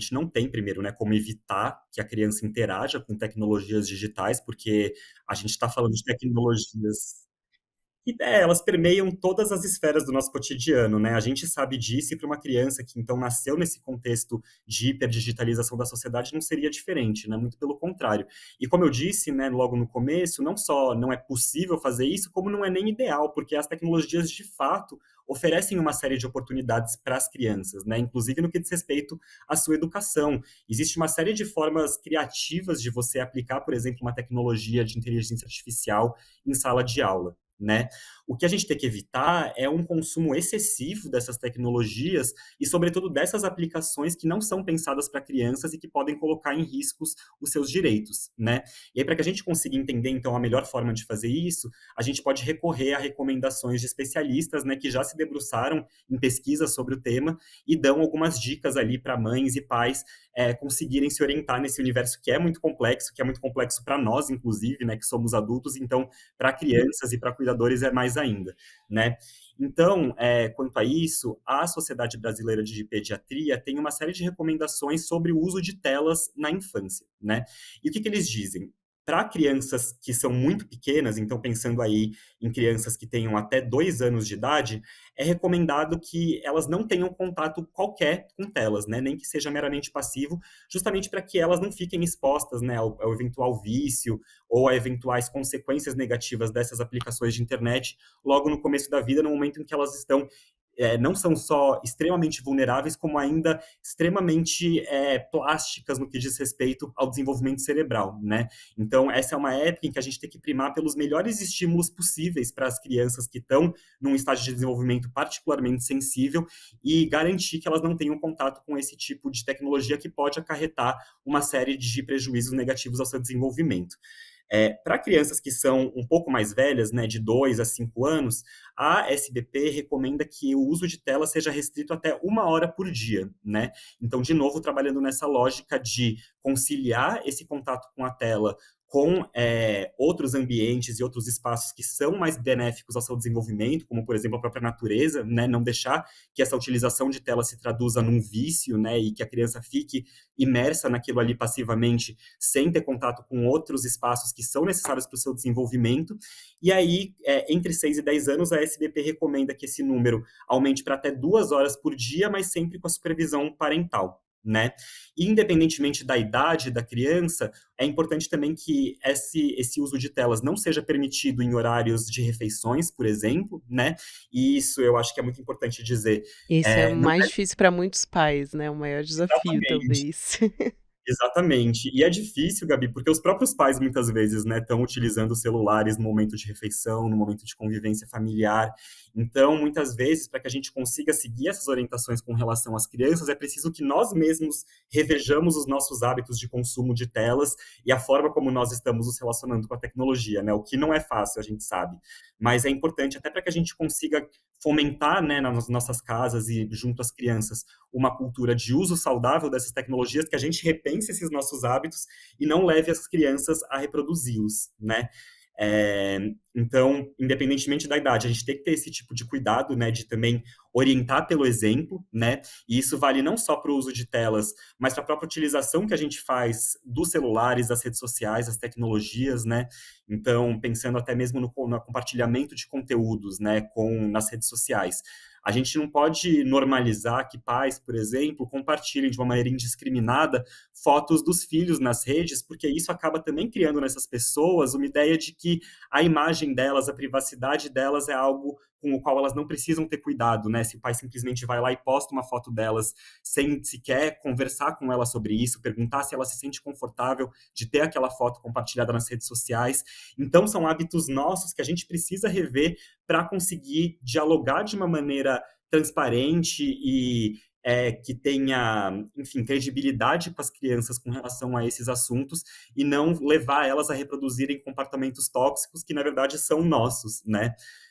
gente não tem, primeiro, né, como evitar que a criança interaja com tecnologias digitais, porque a gente está falando de tecnologias elas permeiam todas as esferas do nosso cotidiano, né? A gente sabe disso, e para uma criança que então nasceu nesse contexto de hiperdigitalização da sociedade não seria diferente, né? Muito pelo contrário. E como eu disse, né, logo no começo, não só não é possível fazer isso, como não é nem ideal, porque as tecnologias de fato oferecem uma série de oportunidades para as crianças, né? Inclusive no que diz respeito à sua educação. Existe uma série de formas criativas de você aplicar, por exemplo, uma tecnologia de inteligência artificial em sala de aula, né? O que a gente tem que evitar é um consumo excessivo dessas tecnologias e, sobretudo, dessas aplicações que não são pensadas para crianças e que podem colocar em riscos os seus direitos, né? E aí, para que a gente consiga entender, então, a melhor forma de fazer isso, a gente pode recorrer a recomendações de especialistas, né, que já se debruçaram em pesquisas sobre o tema e dão algumas dicas ali para mães e pais conseguirem se orientar nesse universo que é muito complexo para nós, inclusive, né, que somos adultos, então para crianças e para cuidadores é mais ainda, né? Então, quanto a isso, a Sociedade Brasileira de Pediatria tem uma série de recomendações sobre o uso de telas na infância, né? E o que eles dizem? Para crianças que são muito pequenas, então pensando aí em crianças que tenham até 2 anos de idade, é recomendado que elas não tenham contato qualquer com telas, né? Nem que seja meramente passivo, justamente para que elas não fiquem expostas, né, ao eventual vício ou a eventuais consequências negativas dessas aplicações de internet logo no começo da vida, no momento em que elas estão não são só extremamente vulneráveis, como ainda extremamente plásticas no que diz respeito ao desenvolvimento cerebral, né? Então, essa é uma época em que a gente tem que primar pelos melhores estímulos possíveis para as crianças que estão num estágio de desenvolvimento particularmente sensível e garantir que elas não tenham contato com esse tipo de tecnologia que pode acarretar uma série de prejuízos negativos ao seu desenvolvimento. Para crianças que são um pouco mais velhas, né, de 2 a 5 anos, a SBP recomenda que o uso de tela seja restrito até 1 hora por dia, né? Então, de novo, trabalhando nessa lógica de conciliar esse contato com a tela com outros ambientes e outros espaços que são mais benéficos ao seu desenvolvimento, como, por exemplo, a própria natureza, né? Não deixar que essa utilização de tela se traduza num vício, né? E que a criança fique imersa naquilo ali passivamente, sem ter contato com outros espaços que são necessários para o seu desenvolvimento. E aí, entre 6 e 10 anos, a SBP recomenda que esse número aumente para até 2 horas por dia, mas sempre com a supervisão parental, né? E, independentemente da idade da criança, é importante também que esse uso de telas não seja permitido em horários de refeições, por exemplo, né? E isso eu acho que é muito importante dizer. Esse é o Não mais é difícil para muitos pais, né, o maior desafio exatamente. talvez. Exatamente. E é difícil, Gabi, porque os próprios pais muitas vezes, né, estão utilizando os celulares no momento de refeição, no momento de convivência familiar. Então, muitas vezes, para que a gente consiga seguir essas orientações com relação às crianças, é preciso que nós mesmos revejamos os nossos hábitos de consumo de telas e a forma como nós estamos nos relacionando com a tecnologia, né? O que não é fácil, a gente sabe. Mas é importante até para que a gente consiga fomentar, né, nas nossas casas e junto às crianças uma cultura de uso saudável dessas tecnologias, que a gente repense esses nossos hábitos e não leve as crianças a reproduzi-los, né? Então, independentemente da idade, a gente tem que ter esse tipo de cuidado, né, de também orientar pelo exemplo, né, e isso vale não só para o uso de telas, mas para a própria utilização que a gente faz dos celulares, das redes sociais, das tecnologias, né, então, pensando até mesmo no compartilhamento de conteúdos, né, nas redes sociais. A gente não pode normalizar que pais, por exemplo, compartilhem de uma maneira indiscriminada fotos dos filhos nas redes, porque isso acaba também criando nessas pessoas uma ideia de que a imagem delas, a privacidade delas é algo com o qual elas não precisam ter cuidado, né? Se o pai simplesmente vai lá e posta uma foto delas sem sequer conversar com ela sobre isso, perguntar se ela se sente confortável de ter aquela foto compartilhada nas redes sociais. Então, são hábitos nossos que a gente precisa rever para conseguir dialogar de uma maneira transparente e que tenha, enfim, credibilidade com as crianças com relação a esses assuntos e não levar elas a reproduzirem comportamentos tóxicos que, na verdade, são nossos, né?